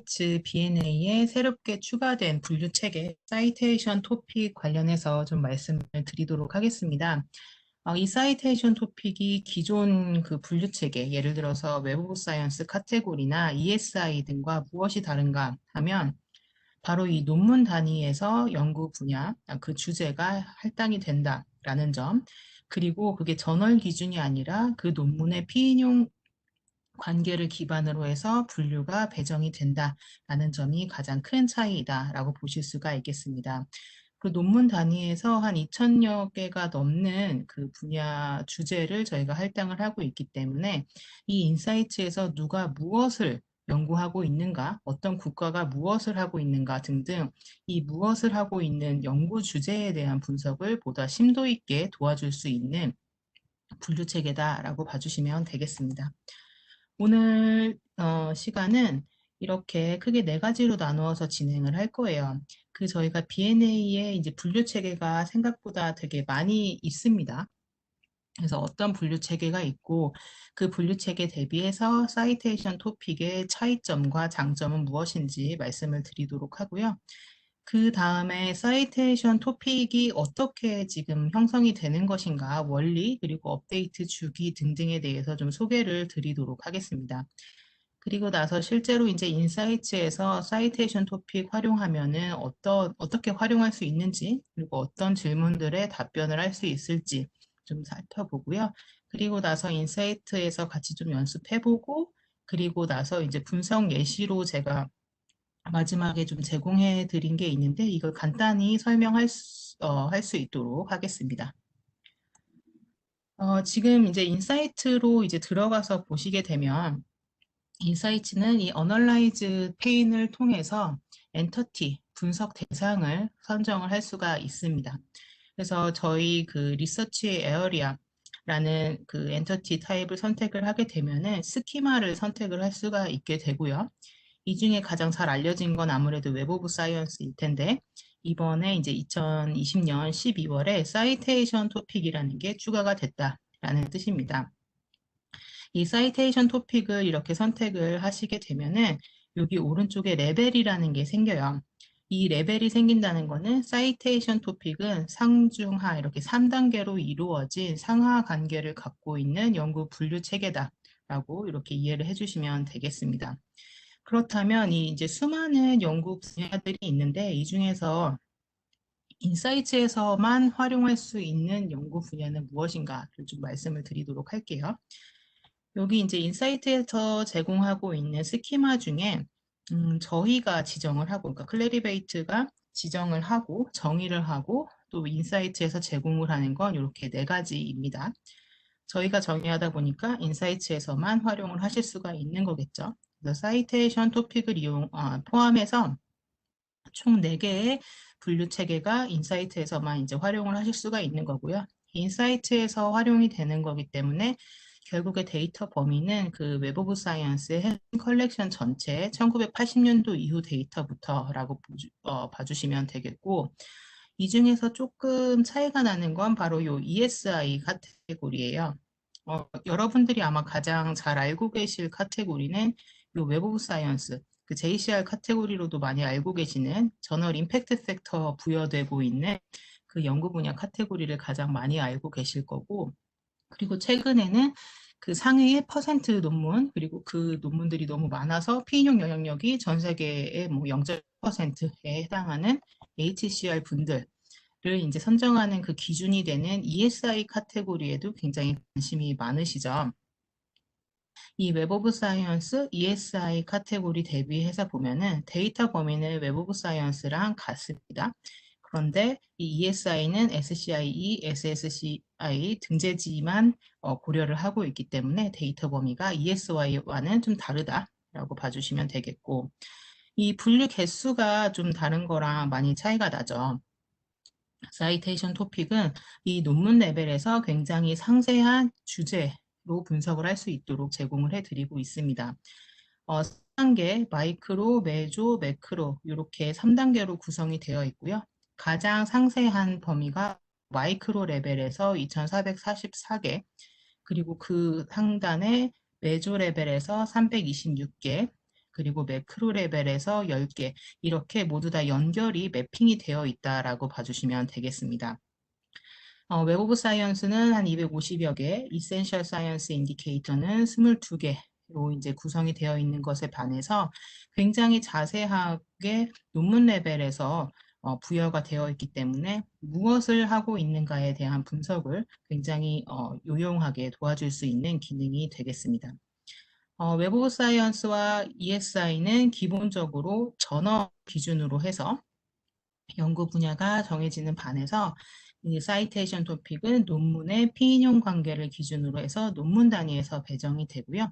인사이츠 B&A에 새롭게 추가된 분류 체계, 사이테이션 토픽 관련해서 좀 말씀을 드리도록 하겠습니다. 이 사이테이션 토픽이 기존 그 분류 체계, 예를 들어서 웹 오브 사이언스 카테고리나 ESI 등과 무엇이 다른가 하면 바로 이 논문 단위에서 연구 분야, 그 주제가 할당이 된다라는 점, 그리고 그게 저널 기준이 아니라 그 논문의 피인용 관계를 기반으로 해서 분류가 배정이 된다라는 점이 가장 큰 차이다라고 보실 수가 있겠습니다. 그 논문 단위에서 한 2,000여 개가 넘는 그 분야 주제를 저희가 할당을 하고 있기 때문에 이 인사이트에서 누가 무엇을 연구하고 있는가, 어떤 국가가 무엇을 하고 있는가 등등 이 무엇을 하고 있는 연구 주제에 대한 분석을 보다 심도 있게 도와줄 수 있는 분류 체계다라고 봐주시면 되겠습니다. 오늘 시간은 이렇게 크게 네 가지로 나누어서 진행을 할 거예요. 그 저희가 B&A의 이제 분류 체계가 생각보다 되게 많이 있습니다. 그래서 어떤 분류 체계가 있고 그 분류 체계 대비해서 사이테이션 토픽의 차이점과 장점은 무엇인지 말씀을 드리도록 하고요. 그 다음에 사이테이션 토픽이 어떻게 지금 형성이 되는 것인가, 원리, 그리고 업데이트 주기 등등에 대해서 좀 소개를 드리도록 하겠습니다. 그리고 나서 실제로 이제 인사이츠에서 사이테이션 토픽 활용하면은 어떻게 활용할 수 있는지, 그리고 어떤 질문들에 답변을 할 수 있을지 좀 살펴보고요. 그리고 나서 인사이트에서 같이 좀 연습해보고, 그리고 나서 이제 분석 예시로 제가 마지막에 좀 제공해 드린 게 있는데 이걸 간단히 설명할 할 수 있도록 하겠습니다. 지금 이제 인사이트로 이제 들어가서 보시게 되면 인사이트는 이 어널라이즈 페인을 통해서 엔터티, 분석 대상을 선정을 할 수가 있습니다. 그래서 저희 그 리서치 에어리아라는 그 엔터티 타입을 선택을 하게 되면은 스키마를 선택을 할 수가 있게 되고요. 이 중에 가장 잘 알려진 건 아무래도 웹 오브 사이언스일 텐데 이번에 이제 2020년 12월에 사이테이션 토픽이라는 게 추가가 됐다라는 뜻입니다. 이 사이테이션 토픽을 이렇게 선택을 하시게 되면은 여기 오른쪽에 레벨이라는 게 생겨요. 이 레벨이 생긴다는 거는 사이테이션 토픽은 상중하 이렇게 3단계로 이루어진 상하 관계를 갖고 있는 연구 분류 체계다라고 이렇게 이해를 해주시면 되겠습니다. 그렇다면 이 이제 수많은 연구 분야들이 있는데 이 중에서 인사이트에서만 활용할 수 있는 연구 분야는 무엇인가를 좀 말씀을 드리도록 할게요. 여기 이제 인사이트에서 제공하고 있는 스키마 중에 저희가 지정을 하고, 그러니까 클래리베이트가 지정을 하고 정의를 하고 또 인사이트에서 제공을 하는 건 이렇게 네 가지입니다. 저희가 정의하다 보니까 인사이트에서만 활용을 하실 수가 있는 거겠죠. 그래서 사이테이션 토픽을 포함해서 총 4개의 분류 체계가 인사이트에서만 이제 활용을 하실 수가 있는 거고요. 인사이트에서 활용이 되는 거기 때문에 결국에 데이터 범위는 그 웹 오브 사이언스의 컬렉션 전체 1980년도 이후 데이터부터라고 봐주시면 되겠고, 이 중에서 조금 차이가 나는 건 바로 요 ESI 카테고리예요. 여러분들이 아마 가장 잘 알고 계실 카테고리는 요 웹 오브 사이언스, 그 JCR 카테고리로도 많이 알고 계시는 저널 임팩트 팩터 부여되고 있는 그 연구 분야 카테고리를 가장 많이 알고 계실 거고, 그리고 최근에는 그 상위 1% 논문, 그리고 그 논문들이 너무 많아서 피인용 영향력이 전 세계의 뭐 0.1%에 해당하는 HCR 분들을 이제 선정하는 그 기준이 되는 ESI 카테고리에도 굉장히 관심이 많으시죠. 이 웹 오브 사이언스 ESI 카테고리 대비해서 보면은 데이터 범위는 웹 오브 사이언스랑 같습니다. 그런데 이 ESI는 SCIE, SSCI 등재지만 고려를 하고 있기 때문에 데이터 범위가 ESY와는 좀 다르다라고 봐주시면 되겠고, 이 분류 개수가 좀 다른 거랑 많이 차이가 나죠. 사이테이션 토픽은 이 논문 레벨에서 굉장히 상세한 주제로 분석을 할 수 있도록 제공을 해드리고 있습니다. 3단계, 마이크로, 메조, 매크로 이렇게 3단계로 구성이 되어 있고요. 가장 상세한 범위가 마이크로 레벨에서 2444개, 그리고 그 상단에 메조 레벨에서 326개, 그리고 매크로 레벨에서 10개, 이렇게 모두 다 연결이 매핑이 되어 있다라고 봐주시면 되겠습니다. 웹 오브 사이언스는 한 250여 개, 이센셜 사이언스 인디케이터는 22개로 이제 구성이 되어 있는 것에 반해서 굉장히 자세하게 논문 레벨에서 부여가 되어 있기 때문에 무엇을 하고 있는가에 대한 분석을 굉장히 요용하게 도와줄 수 있는 기능이 되겠습니다. 웹 오브 사이언스와 ESI는 기본적으로 저널 기준으로 해서 연구 분야가 정해지는 반에서 이 사이테이션 토픽은 논문의 피인용 관계를 기준으로 해서 논문 단위에서 배정이 되고요.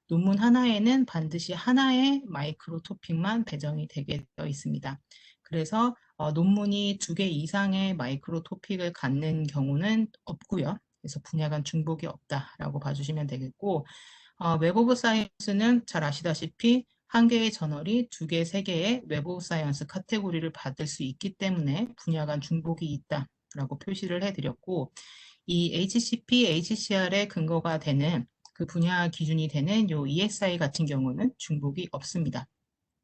논문 하나에는 반드시 하나의 마이크로 토픽만 배정이 되게 되어 있습니다. 그래서 논문이 2개 이상의 마이크로 토픽을 갖는 경우는 없고요. 그래서 분야 간 중복이 없다라고 봐주시면 되겠고, 웹 오브 사이언스는 잘 아시다시피 한 개의 저널이 2개, 3개의 웹 오브 사이언스 카테고리를 받을 수 있기 때문에 분야 간 중복이 있다라고 표시를 해드렸고, 이 HCP, HCR의 근거가 되는 그 분야 기준이 되는 요 ESI 같은 경우는 중복이 없습니다.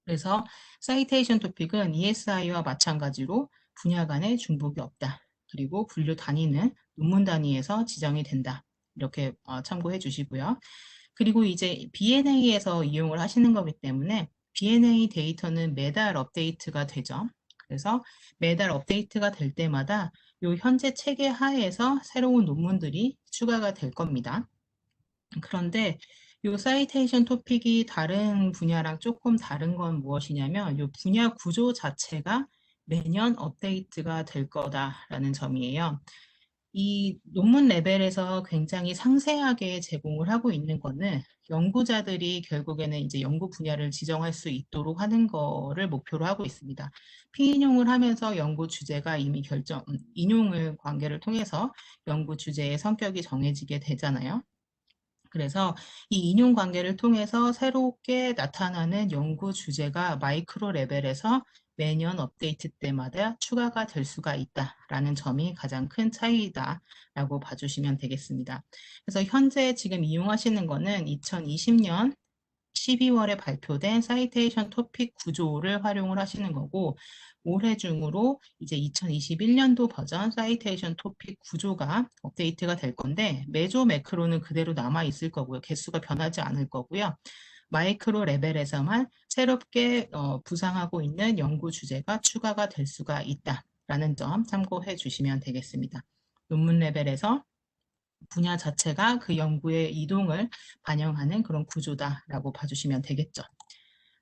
그래서 사이테이션 토픽은 ESI와 마찬가지로 분야 간의 중복이 없다. 그리고 분류 단위는 논문 단위에서 지정이 된다. 이렇게 참고해 주시고요. 그리고 이제 BNA에서 이용을 하시는 거기 때문에 BNA 데이터는 매달 업데이트가 되죠. 그래서 매달 업데이트가 될 때마다 요 현재 체계 하에서 새로운 논문들이 추가가 될 겁니다. 그런데 요 사이테이션 토픽이 다른 분야랑 조금 다른 건 무엇이냐면 요 분야 구조 자체가 매년 업데이트가 될 거다라는 점이에요. 이 논문 레벨에서 굉장히 상세하게 제공을 하고 있는 거는 연구자들이 결국에는 이제 연구 분야를 지정할 수 있도록 하는 거를 목표로 하고 있습니다. 피인용을 하면서 연구 주제가 이미 인용을 관계를 통해서 연구 주제의 성격이 정해지게 되잖아요. 그래서 이 인용 관계를 통해서 새롭게 나타나는 연구 주제가 마이크로 레벨에서 매년 업데이트 때마다 추가가 될 수가 있다라는 점이 가장 큰 차이다라고 봐주시면 되겠습니다. 그래서 현재 지금 이용하시는 거는 2020년 12월에 발표된 사이테이션 토픽 구조를 활용을 하시는 거고, 올해 중으로 이제 2021년도 버전 사이테이션 토픽 구조가 업데이트가 될 건데, 메조 매크로는 그대로 남아 있을 거고요. 개수가 변하지 않을 거고요. 마이크로 레벨에서만 새롭게 부상하고 있는 연구 주제가 추가가 될 수가 있다라는 점 참고해 주시면 되겠습니다. 논문 레벨에서 분야 자체가 그 연구의 이동을 반영하는 그런 구조다라고 봐주시면 되겠죠.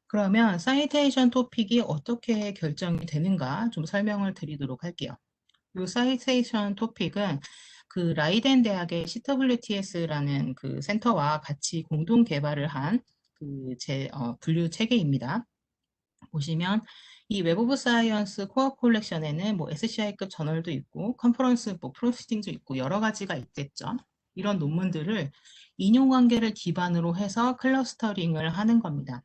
그러면 사이테이션 토픽이 어떻게 결정이 되는가 좀 설명을 드리도록 할게요. 이 사이테이션 토픽은 그 라이덴 대학의 CWTS라는 그 센터와 같이 공동 개발을 한 그 분류 체계입니다. 보시면 이 웹 오브 사이언스 코어 콜렉션에는 뭐 SCI급 저널도 있고 컨퍼런스 뭐 프로시딩도 있고 여러 가지가 있겠죠. 이런 논문들을 인용 관계를 기반으로 해서 클러스터링을 하는 겁니다.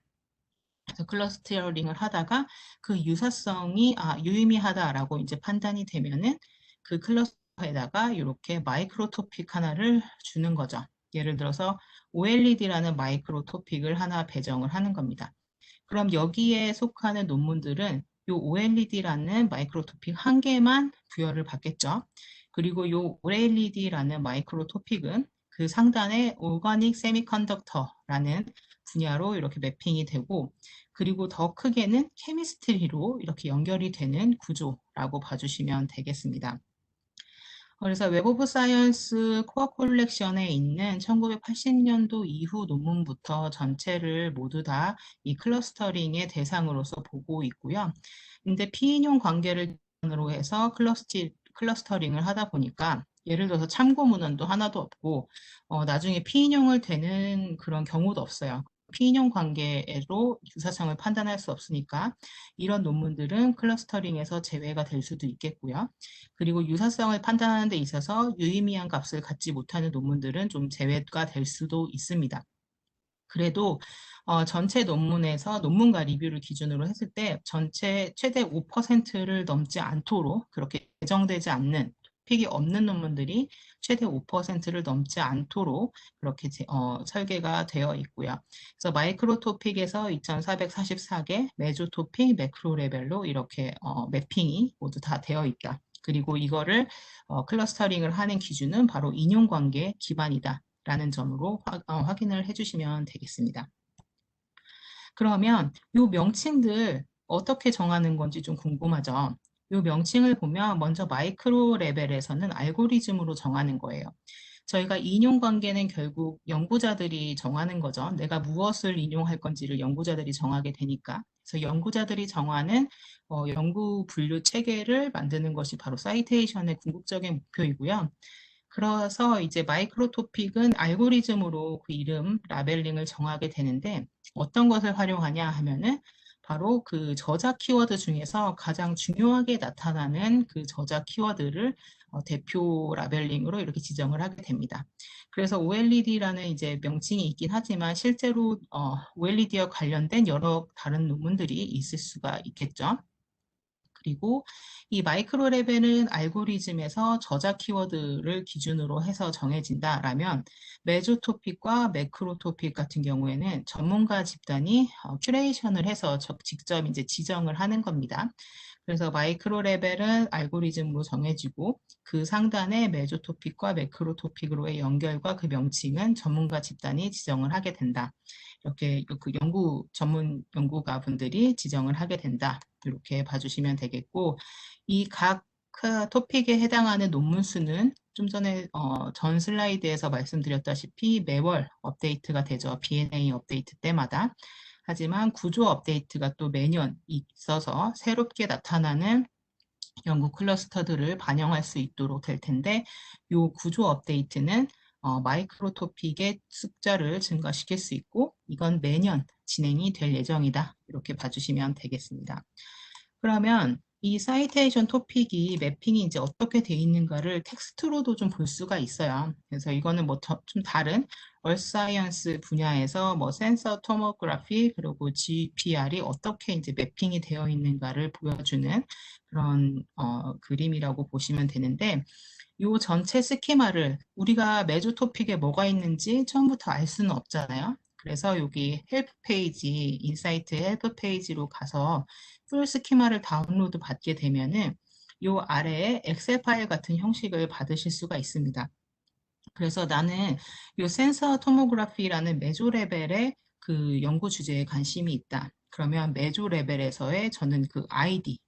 그래서 클러스터링을 하다가 그 유사성이 유의미하다라고 이제 판단이 되면은 그 클러스터에다가 이렇게 마이크로 토픽 하나를 주는 거죠. 예를 들어서 OLED라는 마이크로 토픽을 하나 배정을 하는 겁니다. 그럼 여기에 속하는 논문들은 이 OLED라는 마이크로 토픽 한 개만 부여를 받겠죠. 그리고 이 OLED라는 마이크로 토픽은 그 상단에 오가닉 세미컨덕터라는 분야로 이렇게 매핑이 되고, 그리고 더 크게는 케미스트리로 이렇게 연결이 되는 구조라고 봐주시면 되겠습니다. 그래서 웹 오브 사이언스 코어 콜렉션에 있는 1980년도 이후 논문부터 전체를 모두 다 이 클러스터링의 대상으로서 보고 있고요. 근데 피인용 관계를 기반으로 해서 클러스터링을 하다 보니까 예를 들어서 참고 문헌도 하나도 없고 나중에 피인용을 되는 그런 경우도 없어요. 피인용 관계로 유사성을 판단할 수 없으니까 이런 논문들은 클러스터링에서 제외가 될 수도 있겠고요. 그리고 유사성을 판단하는 데 있어서 유의미한 값을 갖지 못하는 논문들은 좀 제외가 될 수도 있습니다. 그래도 전체 논문에서 논문과 리뷰를 기준으로 했을 때 전체 최대 5%를 넘지 않도록 그렇게 배정되지 않는 토픽이 없는 논문들이 최대 5%를 넘지 않도록 그렇게 설계가 되어 있고요. 그래서 마이크로 토픽에서 2,444개, 메조 토픽, 매크로 레벨로 이렇게 매핑이 모두 다 되어 있다. 그리고 이거를 클러스터링을 하는 기준은 바로 인용관계 기반이다. 라는 점으로 확인을 해주시면 되겠습니다. 그러면 이 명칭들 어떻게 정하는 건지 좀 궁금하죠? 이 명칭을 보면 먼저 마이크로 레벨에서는 알고리즘으로 정하는 거예요. 저희가 인용 관계는 결국 연구자들이 정하는 거죠. 내가 무엇을 인용할 건지를 연구자들이 정하게 되니까. 그래서 연구자들이 정하는 연구 분류 체계를 만드는 것이 바로 사이테이션의 궁극적인 목표이고요. 그래서 이제 마이크로 토픽은 알고리즘으로 그 이름 라벨링을 정하게 되는데 어떤 것을 활용하냐 하면은 바로 그 저자 키워드 중에서 가장 중요하게 나타나는 그 저자 키워드를 대표 라벨링으로 이렇게 지정을 하게 됩니다. 그래서 OLED라는 이제 명칭이 있긴 하지만 실제로 OLED와 관련된 여러 다른 논문들이 있을 수가 있겠죠. 그리고 이 마이크로 레벨은 알고리즘에서 저자 키워드를 기준으로 해서 정해진다라면 메조 토픽과 매크로 토픽 같은 경우에는 전문가 집단이 큐레이션을 해서 직접 이제 지정을 하는 겁니다. 그래서 마이크로 레벨은 알고리즘으로 정해지고 그 상단의 메조 토픽과 매크로 토픽으로의 연결과 그 명칭은 전문가 집단이 지정을 하게 된다. 이렇게 그 전문 연구가 분들이 지정을 하게 된다. 이렇게 봐주시면 되겠고, 이 각 토픽에 해당하는 논문 수는 좀 전에 전 슬라이드에서 말씀드렸다시피 매월 업데이트가 되죠. B&A 업데이트 때마다. 하지만 구조 업데이트가 또 매년 있어서 새롭게 나타나는 연구 클러스터들을 반영할 수 있도록 될 텐데 이 구조 업데이트는 마이크로 토픽의 숫자를 증가시킬 수 있고 이건 매년 진행이 될 예정이다. 이렇게 봐주시면 되겠습니다. 그러면 이 사이테이션 토픽이 매핑이 이제 어떻게 돼 있는가를 텍스트로도 좀 볼 수가 있어요. 그래서 이거는 뭐 좀 다른 얼사이언스 분야에서 뭐 센서 토모그래피 그리고 GPR이 어떻게 이제 매핑이 되어 있는가를 보여주는 그런 그림이라고 보시면 되는데 이 전체 스키마를 우리가 매주 토픽에 뭐가 있는지 처음부터 알 수는 없잖아요. 그래서 여기 헬프 페이지, 인사이트 헬프 페이지로 가서 풀 스키마를 다운로드 받게 되면은 이 아래에 엑셀 파일 같은 형식을 받으실 수가 있습니다. 그래서 나는 이 센서 토모그래피라는 메조 레벨의 그 연구 주제에 관심이 있다. 그러면 메조 레벨에서의 저는 그 아이디,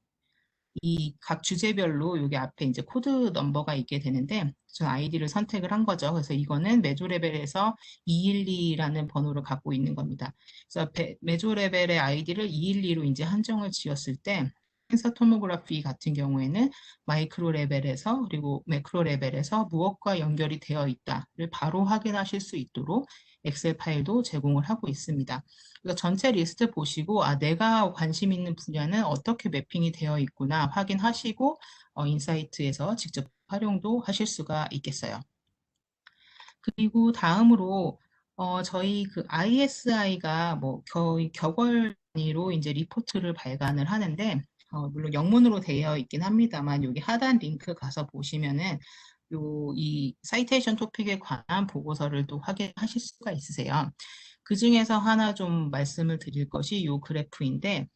이 각 주제별로 여기 앞에 이제 코드 넘버가 있게 되는데 저 아이디를 선택을 한 거죠. 그래서 이거는 메조 레벨에서 212라는 번호를 갖고 있는 겁니다. 그래서 메조 레벨의 아이디를 212로 이제 한정을 지었을 때 센서 토모그래피 같은 경우에는 마이크로 레벨에서 그리고 매크로 레벨에서 무엇과 연결이 되어 있다를 바로 확인하실 수 있도록 엑셀 파일도 제공을 하고 있습니다. 그래서 전체 리스트 보시고 내가 관심 있는 분야는 어떻게 매핑이 되어 있구나 확인하시고 인사이트에서 직접 활용도 하실 수가 있겠어요. 그리고 다음으로 저희 그 ISI가 뭐 거의 격월 단위로 이제 리포트를 발간을 하는데 물론 영문으로 되어 있긴 합니다만 여기 하단 링크 가서 보시면은 이 사이테이션 토픽에 관한 보고서를 또 확인하실 수가 있으세요. 그 중에서 하나 좀 말씀을 드릴 것이 이 그래프인데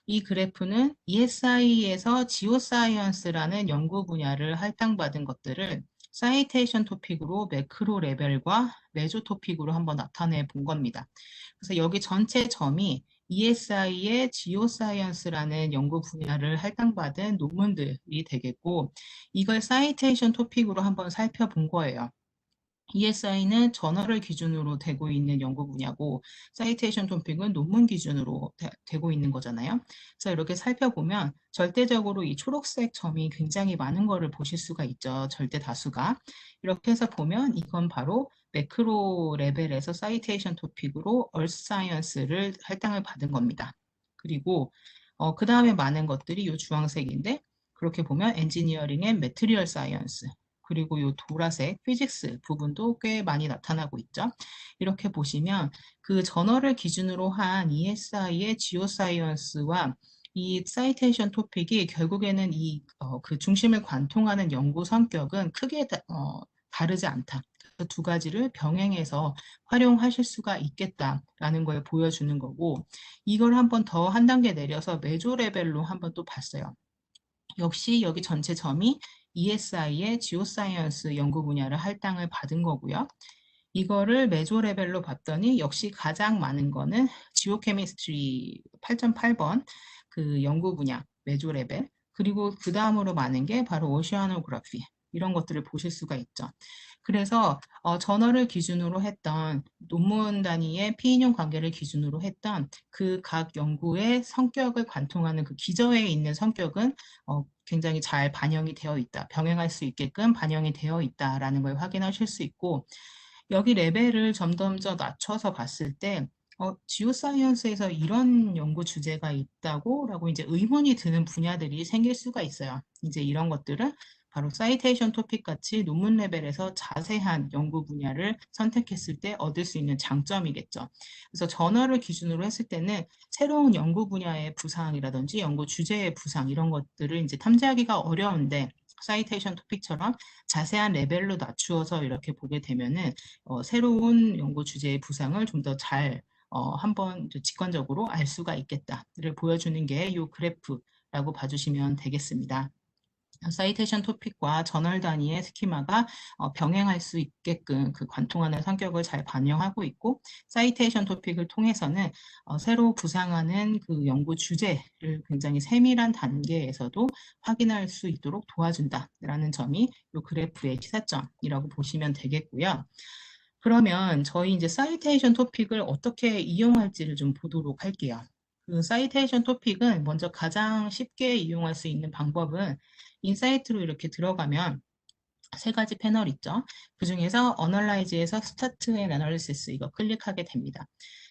이 그래프는 ESI에서 지오사이언스라는 연구 분야를 할당받은 것들을 사이테이션 토픽으로 매크로 레벨과 메조 토픽으로 한번 나타내 본 겁니다. 그래서 여기 전체 점이 ESI의 지오사이언스라는 연구 분야를 할당받은 논문들이 되겠고 이걸 사이테이션 토픽으로 한번 살펴본 거예요. ESI는 저널을 기준으로 되고 있는 연구 분야고 사이테이션 토픽은 논문 기준으로 되고 있는 거잖아요. 그래서 이렇게 살펴보면 절대적으로 이 초록색 점이 굉장히 많은 거를 보실 수가 있죠. 절대 다수가. 이렇게 해서 보면 이건 바로 매크로 레벨에서 사이테이션 토픽으로 얼스 사이언스를 할당을 받은 겁니다. 그리고 그 다음에 많은 것들이 이 주황색인데 그렇게 보면 엔지니어링 앤 매트리얼 사이언스 그리고 이 보라색 피직스 부분도 꽤 많이 나타나고 있죠. 이렇게 보시면 그 저널을 기준으로 한 ESI의 지오사이언스와 이 사이테이션 토픽이 결국에는 그 중심을 관통하는 연구 성격은 크게 다르지 않다. 그 두 가지를 병행해서 활용하실 수가 있겠다라는 걸 보여주는 거고, 이걸 한번 더 한 단계 내려서 메조 레벨로 한번 또 봤어요. 역시 여기 전체 점이 ESI의 지오사이언스 연구 분야를 할당을 받은 거고요. 이거를 메조 레벨로 봤더니 역시 가장 많은 거는 지오케미스트리 8.8번 그 연구 분야 메조 레벨, 그리고 그 다음으로 많은 게 바로 오시아노그래피, 이런 것들을 보실 수가 있죠. 그래서 저널을 기준으로 했던 논문 단위의 피인용 관계를 기준으로 했던 그 각 연구의 성격을 관통하는 그 기저에 있는 성격은 굉장히 잘 반영이 되어 있다. 병행할 수 있게끔 반영이 되어 있다라는 걸 확인하실 수 있고, 여기 레벨을 점점 더 낮춰서 봤을 때 지오사이언스에서 이런 연구 주제가 있다고 라고 이제 의문이 드는 분야들이 생길 수가 있어요. 이제 이런 것들은 바로 사이테이션 토픽 같이 논문 레벨에서 자세한 연구 분야를 선택했을 때 얻을 수 있는 장점이겠죠. 그래서 저널을 기준으로 했을 때는 새로운 연구 분야의 부상이라든지 연구 주제의 부상, 이런 것들을 이제 탐지하기가 어려운데, 사이테이션 토픽처럼 자세한 레벨로 낮추어서 이렇게 보게 되면은 새로운 연구 주제의 부상을 좀 더 잘 한번 직관적으로 알 수가 있겠다를 보여주는 게 이 그래프라고 봐주시면 되겠습니다. 사이테이션 토픽과 저널 단위의 스키마가 병행할 수 있게끔 그 관통하는 성격을 잘 반영하고 있고, 사이테이션 토픽을 통해서는 새로 부상하는 그 연구 주제를 굉장히 세밀한 단계에서도 확인할 수 있도록 도와준다라는 점이 이 그래프의 시사점이라고 보시면 되겠고요. 그러면 저희 이제 사이테이션 토픽을 어떻게 이용할지를 좀 보도록 할게요. 그 사이테이션 토픽은 먼저 가장 쉽게 이용할 수 있는 방법은 인사이트로 이렇게 들어가면 세 가지 패널 있죠. 그 중에서 어널라이즈에서 스타트 앤 애널리시스, 이거 클릭하게 됩니다.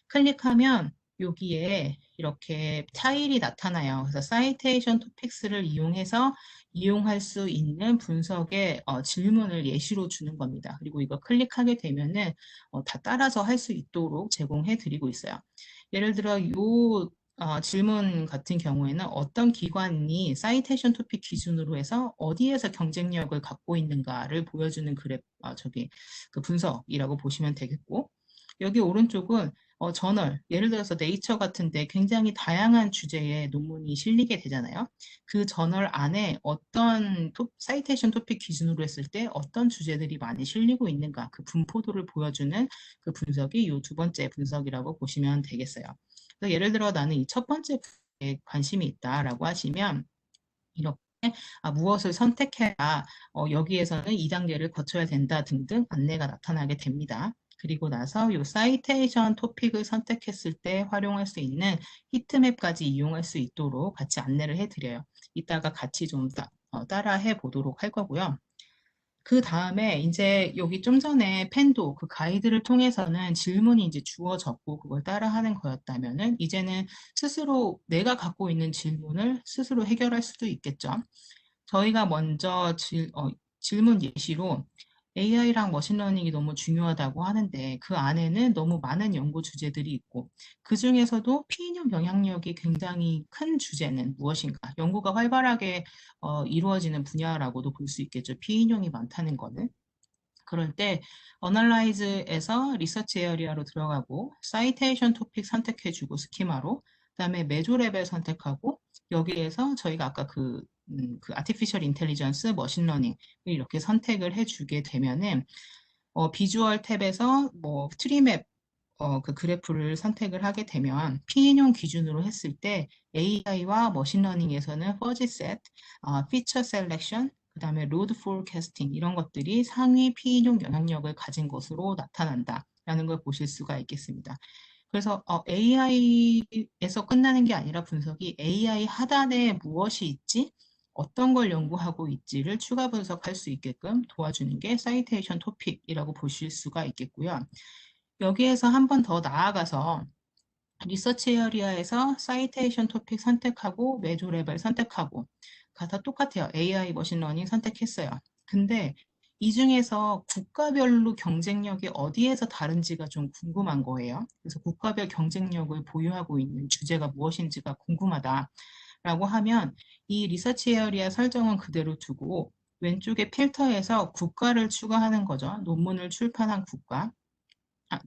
클릭하면 여기에 이렇게 타일이 나타나요. 그래서 사이테이션 토픽스를 이용해서 이용할 수 있는 분석의 질문을 예시로 주는 겁니다. 그리고 이거 클릭하게 되면은 다 따라서 할 수 있도록 제공해 드리고 있어요. 예를 들어 질문 같은 경우에는 어떤 기관이 사이테이션 토픽 기준으로 해서 어디에서 경쟁력을 갖고 있는가를 보여주는 그 분석이라고 보시면 되겠고, 여기 오른쪽은 저널, 예를 들어서 네이처 같은데 굉장히 다양한 주제의 논문이 실리게 되잖아요. 그 저널 안에 어떤 사이테이션 토픽 기준으로 했을 때 어떤 주제들이 많이 실리고 있는가, 그 분포도를 보여주는 그 분석이 이 두 번째 분석이라고 보시면 되겠어요. 그래서 예를 들어 나는 이 첫 번째 분야에 관심이 있다라고 하시면 이렇게 무엇을 선택해야 여기에서는 이 단계를 거쳐야 된다 등등 안내가 나타나게 됩니다. 그리고 나서 이 사이테이션 토픽을 선택했을 때 활용할 수 있는 히트맵까지 이용할 수 있도록 같이 안내를 해드려요. 이따가 같이 좀 따라 해보도록 할 거고요. 그 다음에 이제 여기 좀 전에 펜도 그 가이드를 통해서는 질문이 이제 주어졌고 그걸 따라하는 거였다면은 이제는 스스로 내가 갖고 있는 질문을 스스로 해결할 수도 있겠죠. 저희가 먼저 질문 예시로 AI랑 머신러닝이 너무 중요하다고 하는데 그 안에는 너무 많은 연구 주제들이 있고 그 중에서도 피인용 영향력이 굉장히 큰 주제는 무엇인가? 연구가 활발하게 이루어지는 분야라고도 볼 수 있겠죠. 피인용이 많다는 거는. 그럴 때 어널라이즈에서 리서치 에어리아로 들어가고 사이테이션 토픽 선택해주고 스키마로, 그다음에 메조 레벨 선택하고 여기에서 저희가 아까 그 아티피셜 인텔리전스, 머신러닝 이렇게 선택을 해주게 되면은 비주얼 탭에서 뭐 트리맵 그 그래프를 선택을 하게 되면 피인용 기준으로 했을 때 AI와 머신러닝에서는 퍼지 셋, 피처 셀렉션, 그 다음에 로드 포캐스팅 이런 것들이 상위 피인용 영향력을 가진 것으로 나타난다라는 걸 보실 수가 있겠습니다. 그래서 AI에서 끝나는 게 아니라 분석이 AI 하단에 무엇이 있지? 어떤 걸 연구하고 있지를 추가 분석할 수 있게끔 도와주는 게 사이테이션 토픽이라고 보실 수가 있겠고요. 여기에서 한 번 더 나아가서 리서치 에어리아에서 사이테이션 토픽 선택하고 메조 레벨 선택하고 다 똑같아요. AI 머신러닝 선택했어요. 근데 이 중에서 국가별로 경쟁력이 어디에서 다른지가 좀 궁금한 거예요. 그래서 국가별 경쟁력을 보유하고 있는 주제가 무엇인지가 궁금하다. 라고 하면 이 리서치 에어리아 설정은 그대로 두고 왼쪽에 필터에서 국가를 추가하는 거죠. 논문을 출판한 국가.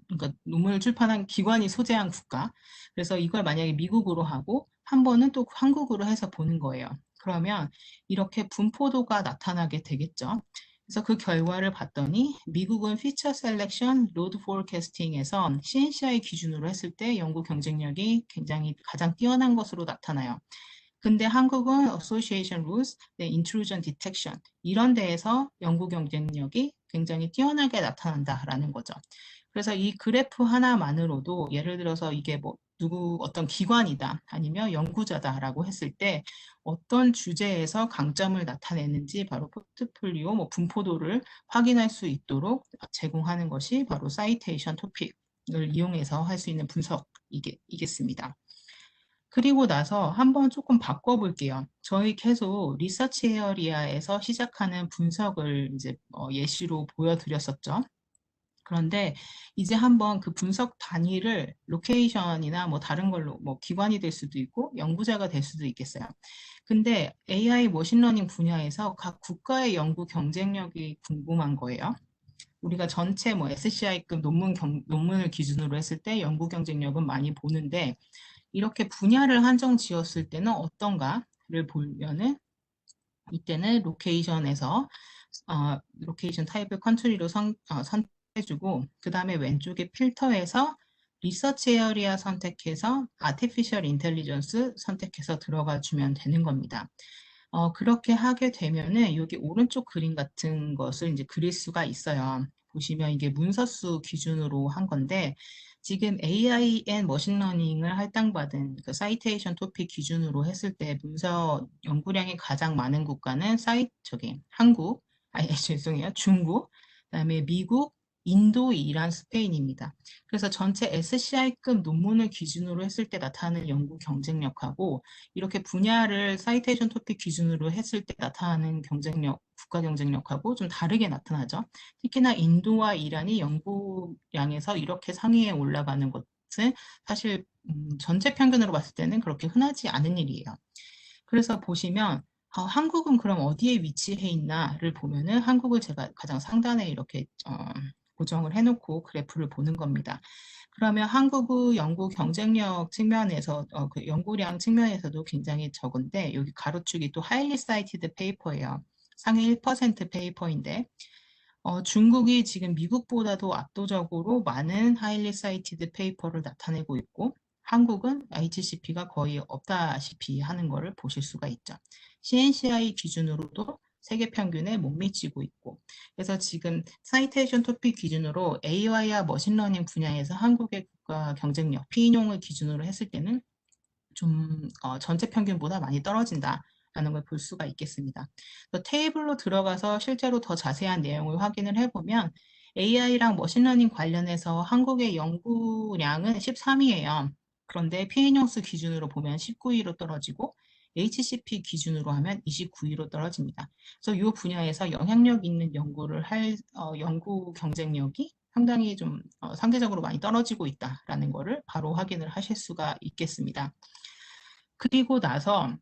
그러니까 논문을 출판한 기관이 소재한 국가. 그래서 이걸 만약에 미국으로 하고 한 번은 또 한국으로 해서 보는 거예요. 그러면 이렇게 분포도가 나타나게 되겠죠. 그래서 그 결과를 봤더니 미국은 피처 셀렉션, 로드 포캐스팅에서 CNCI 기준으로 했을 때 연구 경쟁력이 굉장히 가장 뛰어난 것으로 나타나요. 근데 한국은 Association Rules, Intrusion Detection 이런 데에서 연구 경쟁력이 굉장히 뛰어나게 나타난다라는 거죠. 그래서 이 그래프 하나만으로도 예를 들어서 이게 뭐 누구 어떤 기관이다 아니면 연구자다라고 했을 때 어떤 주제에서 강점을 나타내는지 바로 포트폴리오 뭐 분포도를 확인할 수 있도록 제공하는 것이 바로 사이테이션 토픽을 이용해서 할 수 있는 분석이겠습니다. 그리고 나서 한번 조금 바꿔볼게요. 저희 계속 리서치 에어리아에서 시작하는 분석을 이제 예시로 보여드렸었죠. 그런데 이제 한번 그 분석 단위를 로케이션이나 뭐 다른 걸로 뭐 기관이 될 수도 있고 연구자가 될 수도 있겠어요. 근데 AI 머신러닝 분야에서 각 국가의 연구 경쟁력이 궁금한 거예요. 우리가 전체 뭐 SCI급 논문을 기준으로 했을 때 연구 경쟁력은 많이 보는데 이렇게 분야를 한정 지었을 때는 어떤가를 보면은 이때는 로케이션에서 로케이션 타입을 컨트리로 선택해주고 그 다음에 왼쪽에 필터에서 리서치 에어리아 선택해서 아티피셜 인텔리전스 선택해서 들어가 주면 되는 겁니다. 그렇게 하게 되면은 여기 오른쪽 그림 같은 것을 이제 그릴 수가 있어요. 보시면 이게 문서수 기준으로 한 건데 지금 AI 앤 머신러닝을 할당받은 그 사이테이션 토픽 기준으로 했을 때 문서 연구량이 가장 많은 국가는 한국, 아니 죄송해요. 중국, 그다음에 미국, 인도, 이란, 스페인입니다. 그래서 전체 SCI급 논문을 기준으로 했을 때 나타나는 연구 경쟁력하고 이렇게 분야를 사이테이션 토픽 기준으로 했을 때 나타나는 경쟁력, 국가 경쟁력하고 좀 다르게 나타나죠. 특히나 인도와 이란이 연구량에서 이렇게 상위에 올라가는 것은 사실 전체 평균으로 봤을 때는 그렇게 흔하지 않은 일이에요. 그래서 보시면 한국은 그럼 어디에 위치해 있나를 보면은 한국을 제가 가장 상단에 이렇게 고정을 해놓고 그래프를 보는 겁니다. 그러면 한국의 연구 경쟁력 측면에서 그 연구량 측면에서도 굉장히 적은데 여기 가로축이 또 highly cited paper예요. 상위 1% 페이퍼인데 중국이 지금 미국보다도 압도적으로 많은 highly cited paper를 나타내고 있고 한국은 HCP가 거의 없다시피 하는 것을 보실 수가 있죠. CNCI 기준으로도 세계 평균에 못 미치고 있고 그래서 지금 사이테이션 토픽 기준으로 AI와 머신러닝 분야에서 한국의 국가 경쟁력, 피인용을 기준으로 했을 때는 좀 전체 평균보다 많이 떨어진다라는 걸 볼 수가 있겠습니다. 테이블로 들어가서 실제로 더 자세한 내용을 확인을 해보면 AI랑 머신러닝 관련해서 한국의 연구량은 13위예요. 그런데 피인용 수 기준으로 보면 19위로 떨어지고 HCP 기준으로 하면 29위로 떨어집니다. 그래서 이 분야에서 영향력 있는 연구를 할 연구 경쟁력이 상당히 좀 상대적으로 많이 떨어지고 있다라는 것을 바로 확인을 하실 수가 있겠습니다. 그리고 나서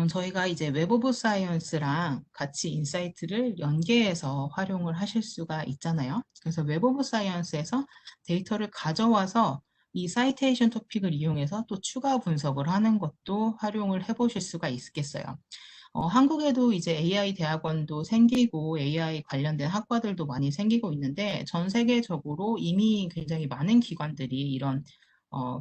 저희가 이제 웹 오브 사이언스랑 같이 인사이트를 연계해서 활용을 하실 수가 있잖아요. 그래서 웹 오브 사이언스에서 데이터를 가져와서 이 사이테이션 토픽을 이용해서 또 추가 분석을 하는 것도 활용을 해보실 수가 있겠어요. 한국에도 이제 AI 대학원도 생기고 AI 관련된 학과들도 많이 생기고 있는데 전 세계적으로 이미 굉장히 많은 기관들이 이런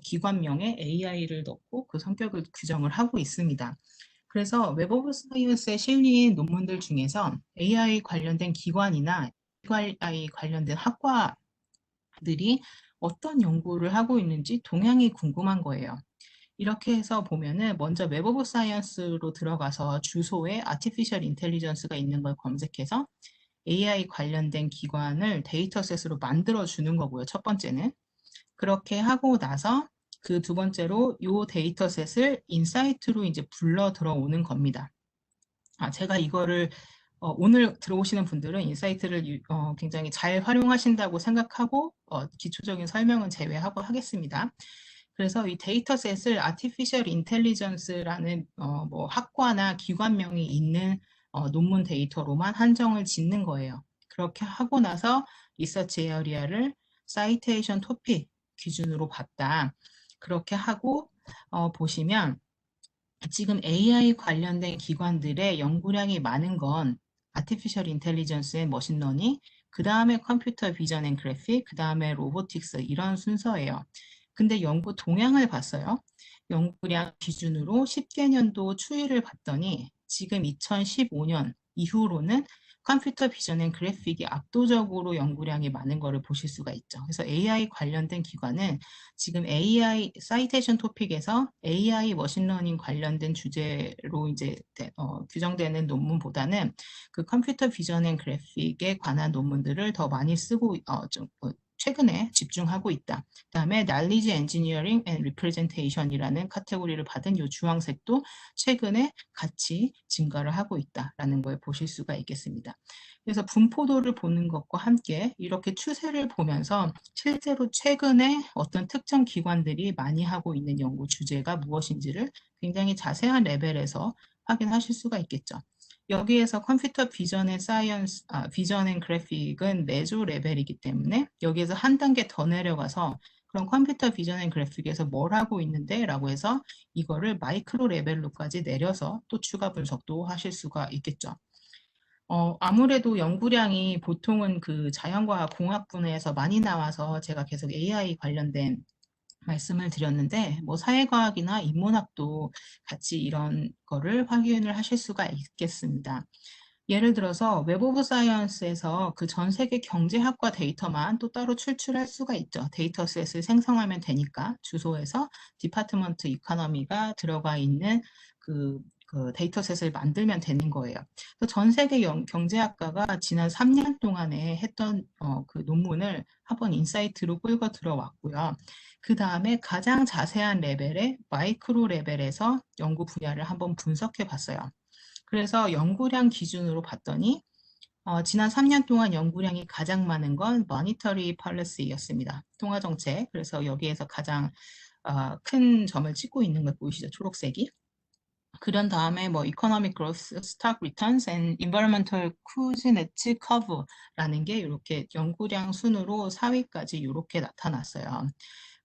기관명에 AI를 넣고 그 성격을 규정을 하고 있습니다. 그래서 웹 오브 사이언스에 실린 논문들 중에서 AI 관련된 기관이나 AI 관련된 학과들이 어떤 연구를 하고 있는지 동향이 궁금한 거예요. 이렇게 해서 보면은 먼저 웹 오브 사이언스로 들어가서 주소에 아티피셜 인텔리전스가 있는 걸 검색해서 AI 관련된 기관을 데이터셋으로 만들어 주는 거고요. 첫 번째는. 그렇게 하고 나서 그 두 번째로 이 데이터셋을 인사이트로 이제 불러 들어오는 겁니다. 제가 이거를 오늘 들어오시는 분들은 인사이트를 굉장히 잘 활용하신다고 생각하고 기초적인 설명은 제외하고 하겠습니다. 그래서 이 데이터셋을 아티피셜 인텔리전스라는 뭐 학과나 기관명이 있는 논문 데이터로만 한정을 짓는 거예요. 그렇게 하고 나서 리서치 에어리아를 사이테이션 토픽 기준으로 봤다. 그렇게 하고 보시면 지금 AI 관련된 기관들의 연구량이 많은 건 아티피셜 인텔리전스 앤 머신러닝, 그 다음에 컴퓨터 비전 앤 그래픽, 그 다음에 로보틱스 이런 순서예요. 근데 연구 동향을 봤어요. 연구량 기준으로 10개년도 추이를 봤더니 지금 2015년 이후로는 컴퓨터 비전 앤 그래픽이 압도적으로 연구량이 많은 것을 보실 수가 있죠. 그래서 AI 관련된 기관은 지금 AI 사이테이션 토픽에서 AI 머신러닝 관련된 주제로 이제 규정되는 논문보다는 그 컴퓨터 비전 앤 그래픽에 관한 논문들을 더 많이 쓰고 최근에 집중하고 있다. 그다음에 Knowledge Engineering and Representation이라는 카테고리를 받은 이 주황색도 최근에 같이 증가를 하고 있다라는 걸 보실 수가 있겠습니다. 그래서 분포도를 보는 것과 함께 이렇게 추세를 보면서 실제로 최근에 어떤 특정 기관들이 많이 하고 있는 연구 주제가 무엇인지를 굉장히 자세한 레벨에서 확인하실 수가 있겠죠. 여기에서 컴퓨터 비전의 사이언스, 비전 앤 그래픽은 메조 레벨이기 때문에 여기에서 한 단계 더 내려가서 그럼 컴퓨터 비전 앤 그래픽에서 뭘 하고 있는데? 라고 해서 이거를 마이크로 레벨로까지 내려서 또 추가 분석도 하실 수가 있겠죠. 아무래도 연구량이 보통은 그 자연과학 공학 분야에서 많이 나와서 제가 계속 AI 관련된 말씀을 드렸는데, 뭐 사회과학이나 인문학도 같이 이런 거를 확인을 하실 수가 있겠습니다. 예를 들어서 웹 오브 사이언스에서 그 전 세계 경제학과 데이터만 또 따로 출출할 수가 있죠. 데이터셋을 생성하면 되니까 주소에서 디파트먼트 이코노미가 들어가 있는 그 데이터셋을 만들면 되는 거예요. 전 세계 경제학과가 지난 3년 동안에 했던 그 논문을 한번 인사이트로 끌고 들어왔고요. 그 다음에 가장 자세한 레벨의 마이크로 레벨에서 연구 분야를 한번 분석해 봤어요. 그래서 연구량 기준으로 봤더니 지난 3년 동안 연구량이 가장 많은 건 Monetary Policy였습니다. 통화정책. 그래서 여기에서 가장 큰 점을 찍고 있는 걸 보이시죠? 초록색이. 그런 다음에 뭐 Economic Growth, Stock Returns and Environmental Kuznets Curve라는 게 이렇게 연구량 순으로 4위까지 이렇게 나타났어요.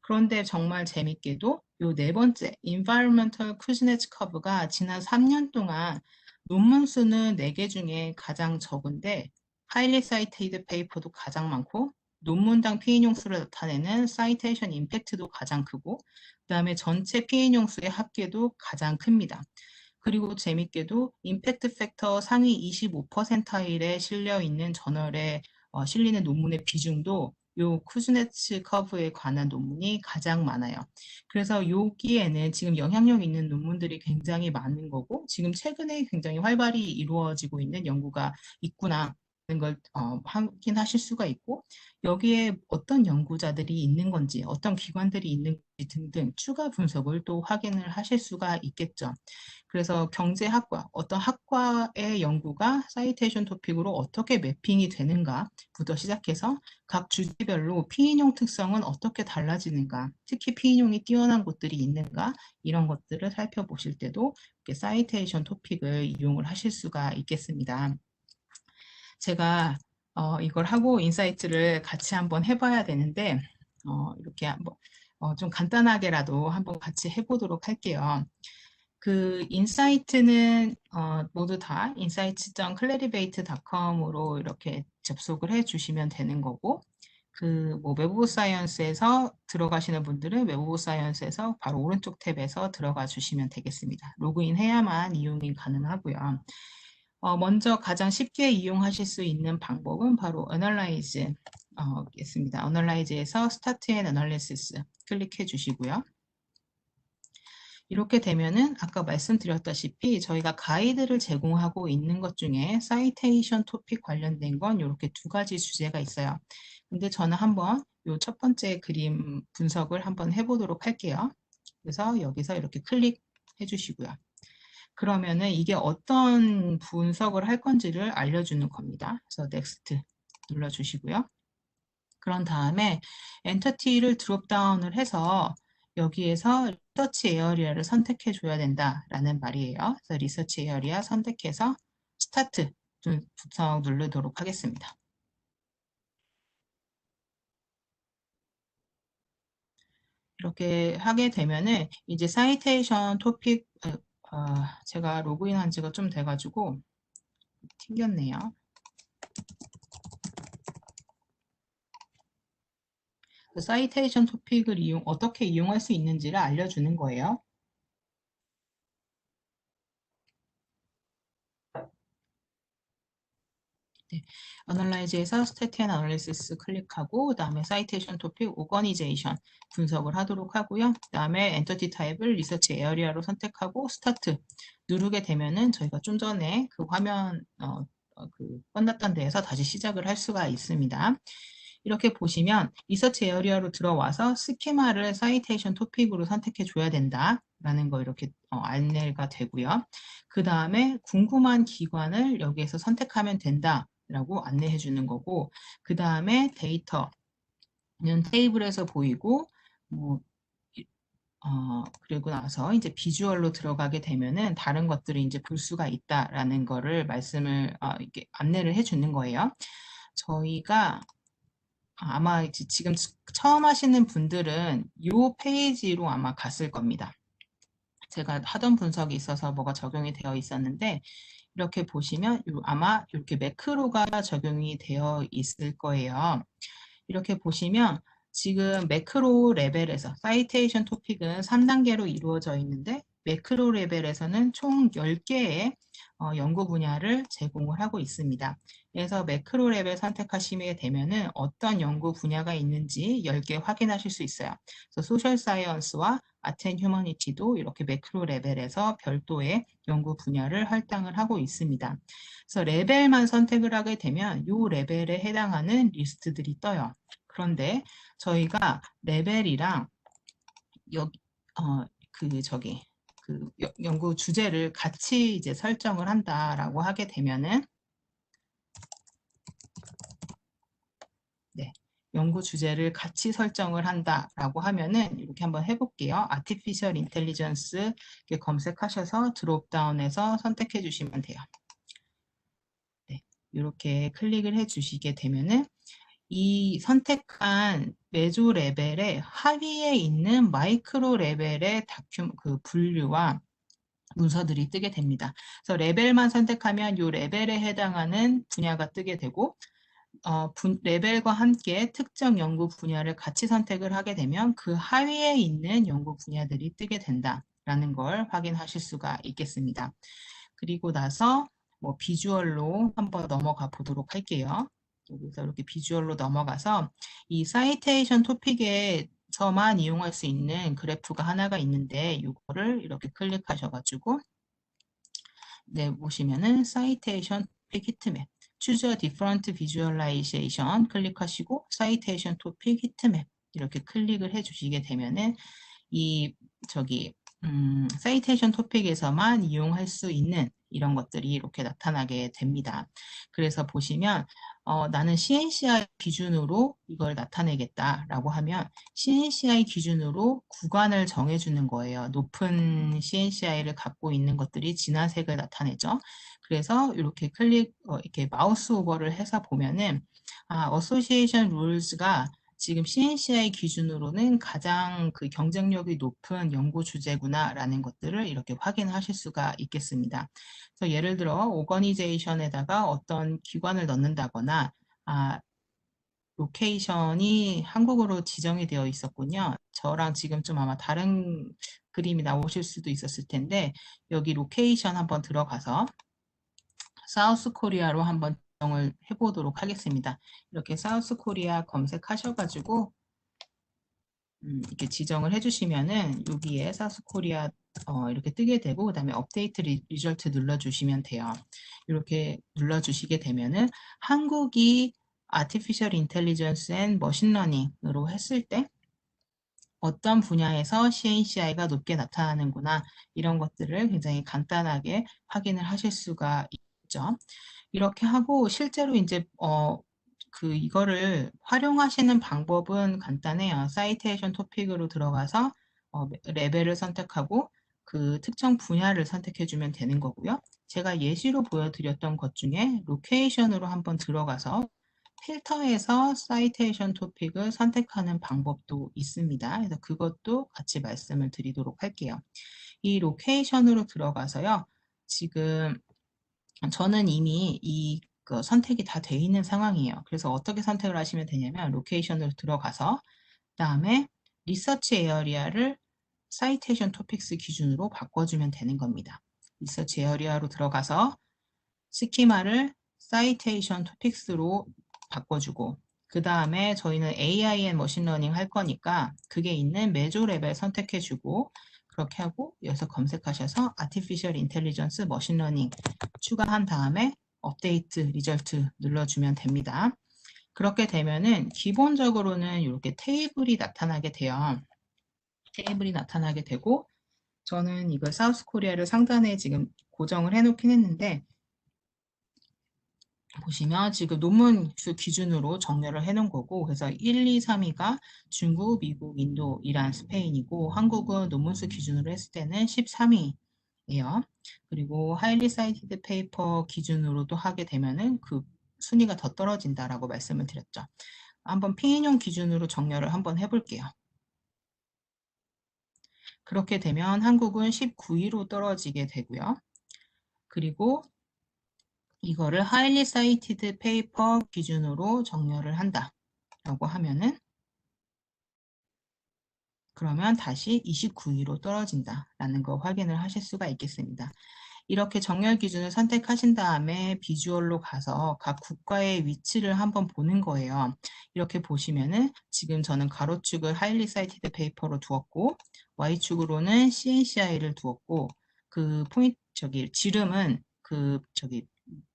그런데 정말 재밌게도 요 네 번째 Environmental Kuznets Curve가 지난 3년 동안 논문 수는 4개 중에 가장 적은데 Highly Cited Paper도 가장 많고 논문당 피인용 수를 나타내는 Citation Impact도 가장 크고 그 다음에 전체 피인용 수의 합계도 가장 큽니다. 그리고 재밌게도 임팩트 팩터 상위 25%에 실려 있는 저널에 실리는 논문의 비중도 요 쿠즈네츠 커브에 관한 논문이 가장 많아요. 그래서 여기에는 지금 영향력 있는 논문들이 굉장히 많은 거고 지금 최근에 굉장히 활발히 이루어지고 있는 연구가 있구나. 걸 확인하실 수가 있고 여기에 어떤 연구자들이 있는 건지 어떤 기관들이 있는 건지 등등 추가 분석을 또 확인을 하실 수가 있겠죠. 그래서 경제학과, 어떤 학과의 연구가 사이테이션 토픽으로 어떻게 매핑이 되는가부터 시작해서 각 주제별로 피인용 특성은 어떻게 달라지는가, 특히 피인용이 뛰어난 곳들이 있는가, 이런 것들을 살펴보실 때도 사이테이션 토픽을 이용을 하실 수가 있겠습니다. 제가 이걸 하고 인사이트를 같이 한번 해봐야 되는데 이렇게 한번 좀 간단하게라도 한번 같이 해보도록 할게요. 그 인사이트는 모두 다 insights.clarivate.com으로 이렇게 접속을 해 주시면 되는 거고 그 뭐 웹 오브 사이언스에서 들어가시는 분들은 웹 오브 사이언스에서 바로 오른쪽 탭에서 들어가 주시면 되겠습니다. 로그인 해야만 이용이 가능하고요. 먼저 가장 쉽게 이용하실 수 있는 방법은 바로 Analyze 겠습니다. Analyze에서 Start and Analysis 클릭해 주시고요. 이렇게 되면은 아까 말씀드렸다시피 저희가 가이드를 제공하고 있는 것 중에 사이테이션 토픽 관련된 건 이렇게 2가지 주제가 있어요. 근데 저는 한번 이 첫 번째 그림 분석을 한번 해보도록 할게요. 그래서 여기서 이렇게 클릭해 주시고요. 그러면은 이게 어떤 분석을 할 건지를 알려주는 겁니다. 그래서 Next 눌러주시고요. 그런 다음에 엔터티를 드롭다운을 해서 여기에서 리서치 에어리아를 선택해 줘야 된다라는 말이에요. 그래서 리서치 에어리아 선택해서 스타트 부터 누르도록 하겠습니다. 이렇게 하게 되면은 이제 사이테이션 토픽 제가 로그인 한 지가 좀 돼가지고 튕겼네요. 사이테이션 토픽을 어떻게 이용할 수 있는지를 알려주는 거예요. 네. 어널라이즈에서 스태틱 앤 어널리시스 클릭하고 그 다음에 사이테이션 토픽 오거니제이션 분석을 하도록 하고요. 그 다음에 엔터티 타입을 리서치 에어리아로 선택하고 스타트 누르게 되면은 저희가 좀 전에 그 화면 끝났던 데에서 다시 시작을 할 수가 있습니다. 이렇게 보시면 리서치 에어리아로 들어와서 스키마를 사이테이션 토픽으로 선택해 줘야 된다라는 거 이렇게 안내가 되고요. 그 다음에 궁금한 기관을 여기에서 선택하면 된다라고 안내해 주는 거고, 그 다음에 데이터는 테이블에서 보이고, 뭐 그리고 나서 이제 비주얼로 들어가게 되면은 다른 것들을 이제 볼 수가 있다라는 거를 이렇게 안내를 해 주는 거예요. 저희가 아마 지금 처음 하시는 분들은 이 페이지로 아마 갔을 겁니다. 제가 하던 분석이 있어서 뭐가 적용이 되어 있었는데 이렇게 보시면 아마 이렇게 매크로가 적용이 되어 있을 거예요. 이렇게 보시면 지금 매크로 레벨에서 사이테이션 토픽은 3단계로 이루어져 있는데 매크로 레벨에서는 총 10개의 연구 분야를 제공을 하고 있습니다. 그래서 매크로 레벨 선택하시게 되면은 어떤 연구 분야가 있는지 10개 확인하실 수 있어요. 그래서 소셜 사이언스와 아트 앤 휴머니티도 이렇게 매크로 레벨에서 별도의 연구 분야를 할당을 하고 있습니다. 그래서 레벨만 선택을 하게 되면 이 레벨에 해당하는 리스트들이 떠요. 그런데 저희가 레벨이랑 여기 연구 주제를 같이 이제 설정을 한다라고 하게 되면은 네, 연구 주제를 같이 설정을 한다라고 하면은 이렇게 한번 해볼게요. 아티피셜 인텔리전스 검색하셔서 드롭다운해서 선택해 주시면 돼요. 네, 이렇게 클릭을 해 주시게 되면은 이 선택한 메조 레벨의 하위에 있는 마이크로 레벨의 분류와 문서들이 뜨게 됩니다. 그래서 레벨만 선택하면 이 레벨에 해당하는 분야가 뜨게 되고 레벨과 함께 특정 연구 분야를 같이 선택을 하게 되면 그 하위에 있는 연구 분야들이 뜨게 된다라는 걸 확인하실 수가 있겠습니다. 그리고 나서 뭐 비주얼로 한번 넘어가 보도록 할게요. 여기서 이렇게 비주얼로 넘어가서 이 사이테이션 토픽에서만 이용할 수 있는 그래프가 하나가 있는데 이거를 이렇게 클릭하셔가지고 네, 보시면은 사이테이션 토픽 히트맵 Choose a different visualization 클릭하시고 사이테이션 토픽 히트맵 이렇게 클릭을 해주시게 되면은 이 사이테이션 토픽에서만 이용할 수 있는 이런 것들이 이렇게 나타나게 됩니다. 그래서 보시면 나는 CNCI 기준으로 이걸 나타내겠다라고 하면 CNCI 기준으로 구간을 정해주는 거예요. 높은 CNCI를 갖고 있는 것들이 진한 색을 나타내죠. 그래서 이렇게 이렇게 마우스 오버를 해서 보면은 어소시에이션 룰즈가 지금 CNCI 기준으로는 가장 그 경쟁력이 높은 연구 주제구나라는 것들을 이렇게 확인하실 수가 있겠습니다. 그래서 예를 들어 오거니제이션에다가 어떤 기관을 넣는다거나 로케이션이 한국어로 지정이 되어 있었군요. 저랑 지금 좀 아마 다른 그림이 나오실 수도 있었을 텐데 여기 로케이션 한번 들어가서 사우스 코리아로 한번 지정을 해보도록 하겠습니다. 이렇게 사우스 코리아 검색하셔가지고 이렇게 지정을 해주시면은 여기에 사우스 코리아 이렇게 뜨게 되고 그 다음에 업데이트 리절트 눌러주시면 돼요. 이렇게 눌러주시게 되면은 한국이 아티피셜 인텔리전스 앤 머신러닝으로 했을 때 어떤 분야에서 CNCI가 높게 나타나는구나 이런 것들을 굉장히 간단하게 확인을 하실 수가 있죠. 이렇게 하고 실제로 이제 이거를 활용하시는 방법은 간단해요. 사이테이션 토픽으로 들어가서 레벨을 선택하고 그 특정 분야를 선택해주면 되는 거고요. 제가 예시로 보여드렸던 것 중에 로케이션으로 한번 들어가서 필터에서 사이테이션 토픽을 선택하는 방법도 있습니다. 그래서 그것도 같이 말씀을 드리도록 할게요. 이 로케이션으로 들어가서요. 지금 저는 이미 그 선택이 다 돼 있는 상황이에요. 그래서 어떻게 선택을 하시면 되냐면 로케이션으로 들어가서 그다음에 리서치 에어리아를 사이테이션 토픽스 기준으로 바꿔주면 되는 겁니다. 리서치 에어리아로 들어가서 스키마를 사이테이션 토픽스로 바꿔주고 그 다음에 저희는 AI 앤 머신러닝 할 거니까 그게 있는 메조 레벨 선택해주고 그렇게 하고 여기서 검색하셔서 Artificial Intelligence 머신러닝 추가한 다음에 업데이트 리절트 눌러주면 됩니다. 그렇게 되면은 기본적으로는 이렇게 테이블이 나타나게 돼요. 테이블이 나타나게 되고 저는 이걸 사우스 코리아를 상단에 지금 고정을 해놓긴 했는데 보시면 지금 논문 수 기준으로 정렬을 해놓은 거고 그래서 1, 2, 3위가 중국, 미국, 인도, 이란, 스페인이고 한국은 논문 수 기준으로 했을 때는 13위예요. 그리고 하일리 사이티드 페이퍼 기준으로도 하게 되면은 그 순위가 더 떨어진다라고 말씀을 드렸죠. 한번 핑인용 기준으로 정렬을 한번 해볼게요. 그렇게 되면 한국은 19위로 떨어지게 되고요. 그리고 이거를 하일리 사이티드 페이퍼 기준으로 정렬을 한다 라고 하면은 그러면 다시 29위로 떨어진다 라는 거 확인을 하실 수가 있겠습니다. 이렇게 정렬 기준을 선택하신 다음에 비주얼로 가서 각 국가의 위치를 한번 보는 거예요. 이렇게 보시면은 지금 저는 가로축을 하일리 사이티드 페이퍼로 두었고 Y축으로는 CNCI를 두었고 그 포인트 지름은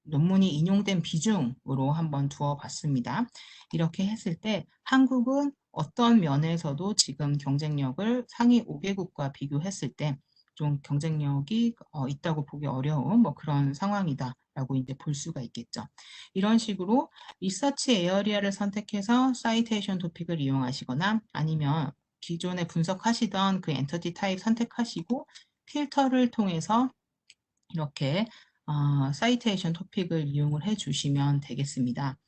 논문이 인용된 비중으로 한번 두어 봤습니다. 이렇게 했을 때 한국은 어떤 면에서도 지금 경쟁력을 상위 5개국과 비교했을 때 좀 경쟁력이 있다고 보기 어려운 뭐 그런 상황이다라고 이제 볼 수가 있겠죠. 이런 식으로 리서치 에어리아를 선택해서 사이테이션 토픽을 이용하시거나 아니면 기존에 분석하시던 그 엔터티 타입 선택하시고 필터를 통해서 이렇게 사이테이션 토픽을 이용을 해 주시면 되겠습니다.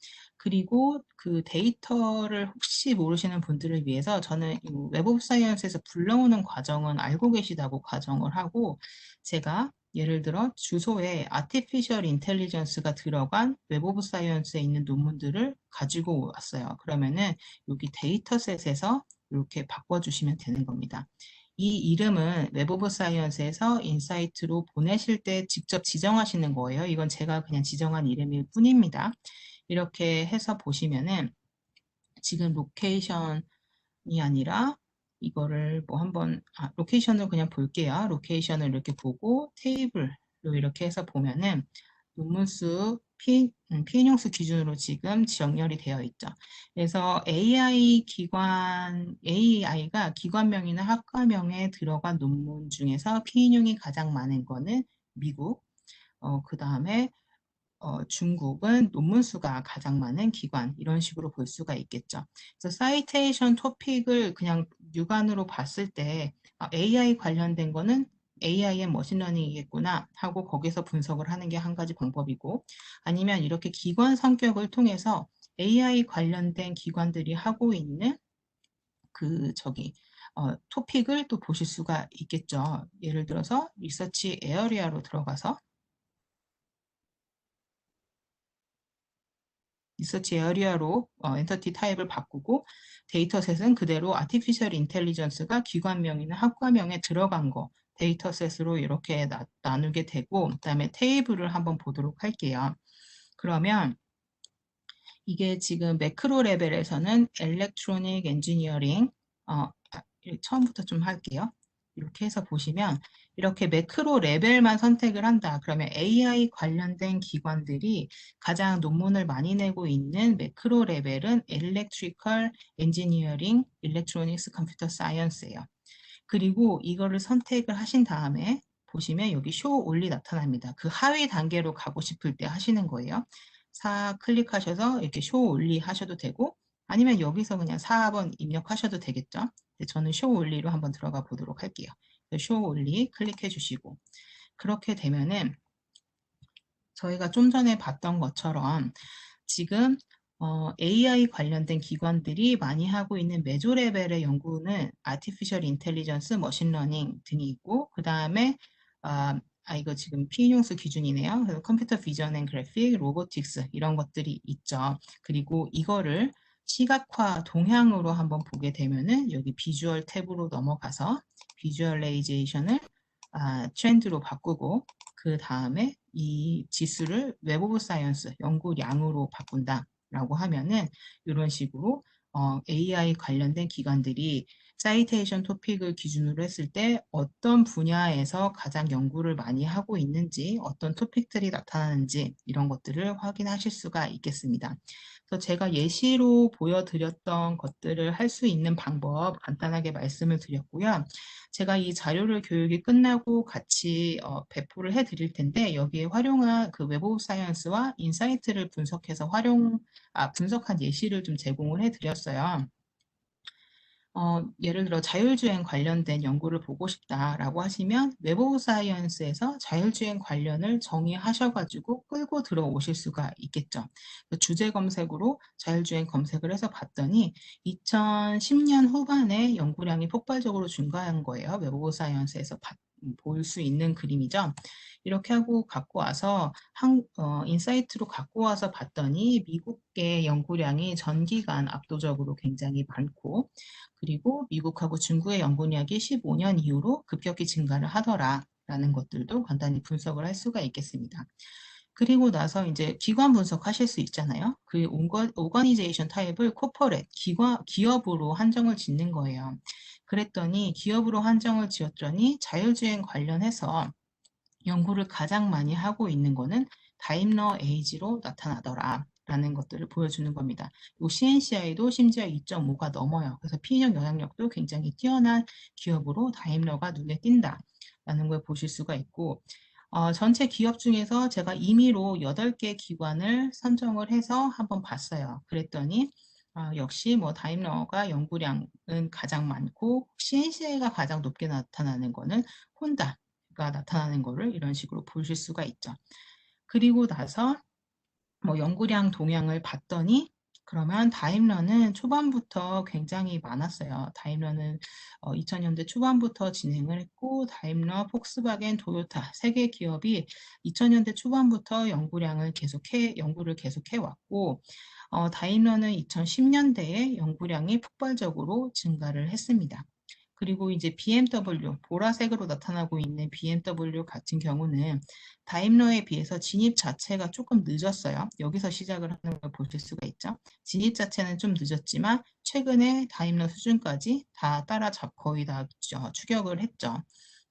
그리고 그 데이터를 혹시 모르시는 분들을 위해서 저는 웹 오브 사이언스에서 불러오는 과정은 알고 계시다고 가정을 하고 제가 예를 들어 주소에 아티피셜 인텔리전스가 들어간 웹 오브 사이언스에 있는 논문들을 가지고 왔어요. 그러면은 여기 데이터셋에서 이렇게 바꿔주시면 되는 겁니다. 이 이름은 웹 오브 사이언스에서 인사이트로 보내실 때 직접 지정하시는 거예요. 이건 제가 그냥 지정한 이름일 뿐입니다. 이렇게 해서 보시면은 지금 로케이션이 아니라 이거를 뭐 한번 로케이션을 그냥 볼게요. 로케이션을 이렇게 보고 테이블로 이렇게 해서 보면은 논문수 피인용수 기준으로 지금 정렬이 되어 있죠. 그래서 AI가 기관명이나 학과명에 들어간 논문 중에서 피인용이 가장 많은 거는 미국, 그 다음에 중국은 논문 수가 가장 많은 기관 이런 식으로 볼 수가 있겠죠. 그래서 사이테이션 토픽을 그냥 육안으로 봤을 때 AI 관련된 거는 AI의 머신러닝이겠구나 하고 거기서 분석을 하는 게 한 가지 방법이고 아니면 이렇게 기관 성격을 통해서 AI 관련된 기관들이 하고 있는 토픽을 또 보실 수가 있겠죠. 예를 들어서 리서치 에어리아로 들어가서 리서치 에어리아로 엔터티 타입을 바꾸고 데이터셋은 그대로 아티피셜 인텔리전스가 기관명이나 학과명에 들어간 거 데이터셋으로 이렇게 나누게 되고 그다음에 테이블을 한번 보도록 할게요. 그러면 이게 지금 매크로 레벨에서는 엘렉트로닉 엔지니어링 처음부터 좀 할게요. 이렇게 해서 보시면 이렇게 매크로 레벨만 선택을 한다. 그러면 AI 관련된 기관들이 가장 논문을 많이 내고 있는 매크로 레벨은 Electrical Engineering, Electronics Computer Science예요. 그리고 이거를 선택을 하신 다음에 보시면 여기 쇼 올리 나타납니다. 그 하위 단계로 가고 싶을 때 하시는 거예요. 클릭하셔서 이렇게 쇼 올리 하셔도 되고 아니면 여기서 그냥 4번 입력하셔도 되겠죠. 저는 쇼 올리로 한번 들어가 보도록 할게요. 쇼 올리 클릭해 주시고 그렇게 되면은 저희가 좀 전에 봤던 것처럼 지금 AI 관련된 기관들이 많이 하고 있는 메조 레벨의 연구는 아티피셜 인텔리전스, 머신러닝 등이 있고 그 다음에 이거 지금 피인용수 기준이네요. 그래서 컴퓨터 비전 앤 그래픽, 로보틱스 이런 것들이 있죠. 그리고 이거를 시각화 동향으로 한번 보게 되면은 여기 비주얼 탭으로 넘어가서 비주얼레이제이션을 트렌드로 바꾸고 그 다음에 이 지수를 웹 오브 사이언스 연구량으로 바꾼다라고 하면은 이런 식으로 AI 관련된 기관들이 사이테이션 토픽을 기준으로 했을 때 어떤 분야에서 가장 연구를 많이 하고 있는지 어떤 토픽들이 나타나는지 이런 것들을 확인하실 수가 있겠습니다. 그래서 제가 예시로 보여드렸던 것들을 할 수 있는 방법 간단하게 말씀을 드렸고요. 제가 이 자료를 교육이 끝나고 같이 배포를 해드릴 텐데 여기에 활용한 그 웹 오브 사이언스와 인사이트를 분석해서 분석한 예시를 좀 제공을 해드렸어요. 예를 들어 자율주행 관련된 연구를 보고 싶다라고 하시면 웹 오브 사이언스에서 자율주행 관련을 정의하셔가지고 끌고 들어오실 수가 있겠죠. 주제 검색으로 자율주행 검색을 해서 봤더니 2010년 후반에 연구량이 폭발적으로 증가한 거예요. 웹 오브 사이언스에서 볼 수 있는 그림이죠. 이렇게 하고 갖고 와서 인사이트로 갖고 와서 봤더니 미국의 연구량이 전기간 압도적으로 굉장히 많고 그리고 미국하고 중국의 연구량이 15년 이후로 급격히 증가를 하더라라는 것들도 간단히 분석을 할 수가 있겠습니다. 그리고 나서 이제 기관 분석하실 수 있잖아요. 그 오거니제이션 타입을 코퍼렛, 기업으로 한정을 짓는 거예요. 그랬더니 기업으로 한정을 지었더니 자율주행 관련해서 연구를 가장 많이 하고 있는 거는 다임러 에이지로 나타나더라. 라는 것들을 보여주는 겁니다. 이 CNCI도 심지어 2.5가 넘어요. 그래서 피인형 영향력도 굉장히 뛰어난 기업으로 다임러가 눈에 띈다. 라는 걸 보실 수가 있고 전체 기업 중에서 제가 임의로 8개 기관을 선정을 해서 한번 봤어요. 그랬더니 역시 뭐 다임러가 연구량은 가장 많고 CNCI가 가장 높게 나타나는 거는 혼다가 나타나는 거를 이런 식으로 보실 수가 있죠. 그리고 나서 뭐 연구량 동향을 봤더니 그러면 다임러는 초반부터 굉장히 많았어요. 다임러는 2000년대 초반부터 진행을 했고 다임러, 폭스바겐, 토요타 세 개 기업이 2000년대 초반부터 연구를 계속해 왔고 다임러는 2010년대에 연구량이 폭발적으로 증가를 했습니다. 그리고 이제 BMW, 보라색으로 나타나고 있는 BMW 같은 경우는 다임러에 비해서 진입 자체가 조금 늦었어요. 여기서 시작을 하는 걸 보실 수가 있죠. 진입 자체는 좀 늦었지만 최근에 다임러 수준까지 다 거의 다 추격을 했죠.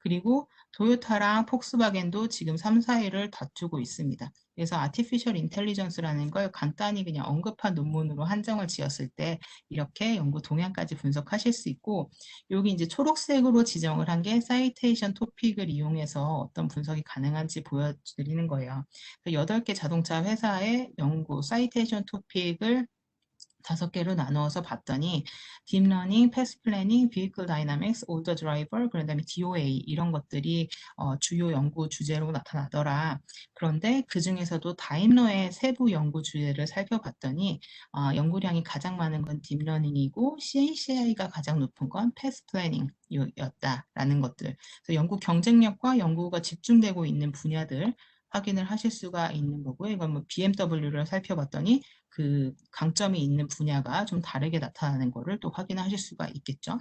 그리고 토요타랑 폭스바겐도 지금 3, 4위를 다투고 있습니다. 그래서 아티피셜 인텔리전스라는 걸 간단히 그냥 언급한 논문으로 한정을 지었을 때 이렇게 연구 동향까지 분석하실 수 있고 여기 이제 초록색으로 지정을 한 게 사이테이션 토픽을 이용해서 어떤 분석이 가능한지 보여드리는 거예요. 8개 자동차 회사의 연구 사이테이션 토픽을 5개로 나누어서 봤더니 딥러닝, 패스 플래닝, 비이클 다이나믹스, 올더 드라이버, 그다음에 DOA 이런 것들이 주요 연구 주제로 나타나더라. 그런데 그 중에서도 다임러의 세부 연구 주제를 살펴봤더니 연구량이 가장 많은 건 딥러닝이고 CNCI가 가장 높은 건 패스 플래닝이었다라는 것들. 그래서 연구 경쟁력과 연구가 집중되고 있는 분야들 확인을 하실 수가 있는 거고요. 이건 뭐 BMW를 살펴봤더니 그 강점이 있는 분야가 좀 다르게 나타나는 거를 또 확인하실 수가 있겠죠.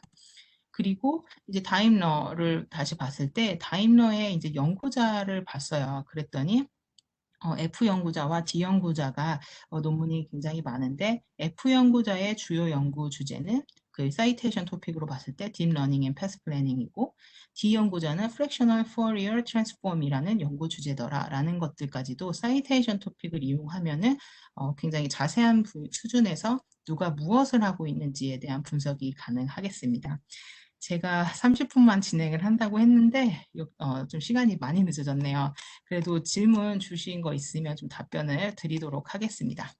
그리고 이제 다임러를 다시 봤을 때 다임러의 이제 연구자를 봤어요. 그랬더니 F 연구자와 D 연구자가 논문이 굉장히 많은데 F 연구자의 주요 연구 주제는 그 사이테이션 토픽으로 봤을 때 딥 러닝 앤 패스 플래닝이고 D 연구자는 fractional Fourier transform이라는 연구 주제더라라는 것들까지도 사이테이션 토픽을 이용하면은 굉장히 자세한 수준에서 누가 무엇을 하고 있는지에 대한 분석이 가능하겠습니다. 제가 30분만 진행을 한다고 했는데 좀 시간이 많이 늦어졌네요. 그래도 질문 주신 거 있으면 좀 답변을 드리도록 하겠습니다.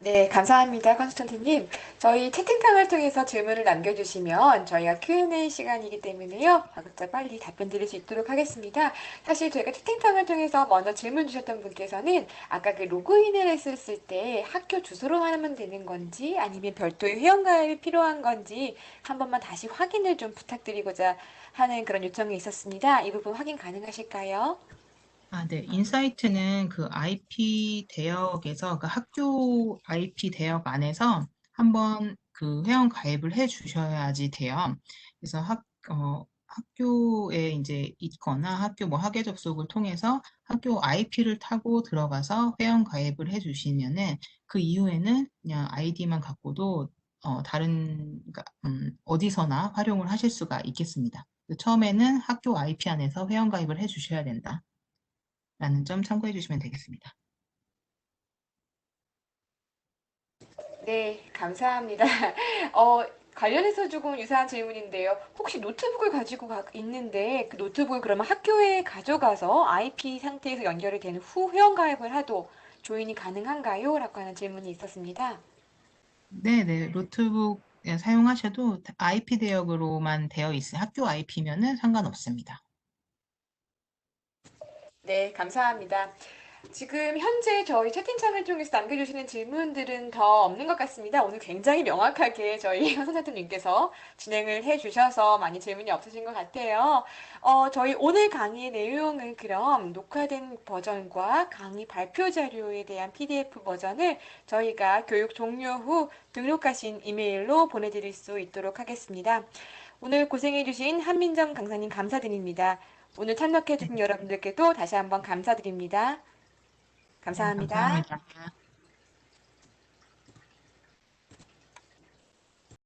네, 감사합니다, 컨스턴트님. 저희 채팅창을 통해서 질문을 남겨주시면 저희가 Q&A 시간이기 때문에요. 각자 빨리 답변 드릴 수 있도록 하겠습니다. 사실 저희가 채팅창을 통해서 먼저 질문 주셨던 분께서는 아까 그 로그인을 했었을 때 학교 주소로 하면 되는 건지 아니면 별도의 회원가입이 필요한 건지 한 번만 다시 확인을 좀 부탁드리고자 하는 그런 요청이 있었습니다. 이 부분 확인 가능하실까요? 아, 네. 인사이트는 그 IP 대역에서 그 학교 IP 대역 안에서 한번 그 회원 가입을 해 주셔야지 돼요. 그래서 학교에 이제 있거나 학교 뭐 학예 접속을 통해서 학교 IP를 타고 들어가서 회원 가입을 해 주시면은 그 이후에는 그냥 아이디만 갖고도 그러니까, 어디서나 활용을 하실 수가 있겠습니다. 처음에는 학교 IP 안에서 회원 가입을 해 주셔야 된다. 라는 점 참고해 주시면 되겠습니다. 네, 감사합니다. 어, 관련해서 조금 유사한 질문인데요. 혹시 노트북을 가지고 있는데 그 노트북을 그러면 학교에 가져가서 IP 상태에서 연결이 된 후 회원가입을 해도 조인이 가능한가요? 라고 하는 질문이 있었습니다. 네네, 노트북 사용하셔도 IP 대역으로만 되어 있어요. 학교 IP면은 상관없습니다. 네, 감사합니다. 지금 현재 저희 채팅창을 통해서 남겨주시는 질문들은 더 없는 것 같습니다. 오늘 굉장히 명확하게 저희 선생님께서 진행을 해주셔서 많이 질문이 없으신 것 같아요. 저희 오늘 강의 내용은 그럼 녹화된 버전과 강의 발표 자료에 대한 PDF 버전을 저희가 교육 종료 후 등록하신 이메일로 보내드릴 수 있도록 하겠습니다. 오늘 고생해주신 한민정 강사님 감사드립니다. 오늘 네, 참석해주신 여러분들께도 다시 한번 감사드립니다. 네, 감사합니다. 감사합니다.